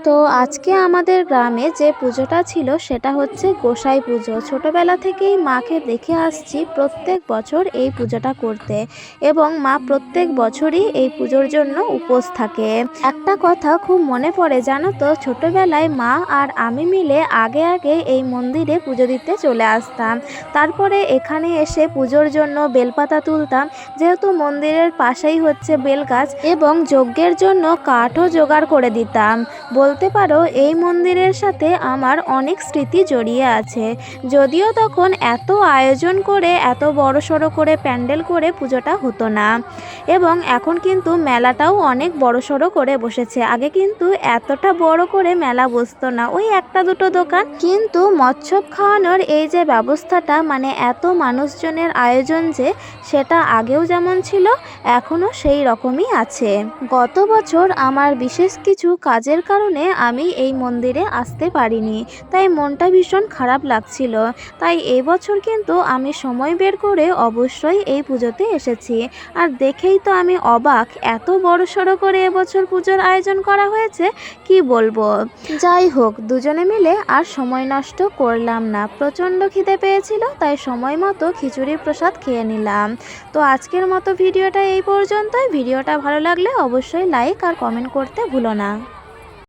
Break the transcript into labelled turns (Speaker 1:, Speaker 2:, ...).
Speaker 1: তো আজকে আমাদের গ্রামে যে পুজোটা ছিল সেটা হচ্ছে গোসাই পুজো। ছোটবেলা থেকেই মাকে দেখে আসছি প্রত্যেক বছর এই পুজোটা করতে, এবং মা প্রত্যেক বছরই এই পুজোর জন্য উপোস থাকে। একটা কথা খুব মনে পড়ে জানো তো, ছোটবেলায় মা আর আমি মিলে আগে আগে এই মন্দিরে পুজো দিতে চলে আসতাম। তারপরে এখানে এসে পুজোর জন্য বেলপাতা তুলতাম, যেহেতু মন্দিরের পাশেই হচ্ছে বেলগাছ, এবং যজ্ঞের জন্য কাঠও জোগাড় করে দিতাম। বলতে পারো এই মন্দিরের সাথে আমার অনেক স্মৃতি জড়িয়ে আছে। যদিও তখন এত আয়োজন করে এত বড়সড় করে প্যান্ডেল করে পুজোটা হতো না, এবং এখন কিন্তু মেলাটাও অনেক বড়সড় করে বসেছে। আগে কিন্তু এতটা বড় করে মেলা বসতো না, ওই একটা দুটো দোকান। কিন্তু মৎস্য খাওয়ানোর এই যে ব্যবস্থাটা, মানে এত মানুষজনের আয়োজন, যে সেটা আগেও যেমন ছিল এখনও সেই রকমই আছে। গত বছর আমার বিশেষ কিছু কাজের কারণে আমি এই মন্দিরে আসতে পারিনি, তাই মনটা ভীষণ খারাপ লাগছিল। তাই এবছর কিন্তু আমি সময় বের করে অবশ্যই এই পুজোতে এসেছি। আর দেখেই তো আমি অবাক, এত বড়সড় করে এবছর পুজোর আয়োজন করা হয়েছে, কি বলবো। যাই হোক, দুজনে মিলে আর সময় নষ্ট করলাম না। প্রচণ্ড খিদে পেয়েছিল, তাই সময় মতো খিচুড়ি প্রসাদ খেয়ে নিলাম। তো আজকের মতো ভিডিওটা এই পর্যন্তই। ভিডিওটা ভালো লাগলে অবশ্যই লাইক আর কমেন্ট করতে ভুলো না।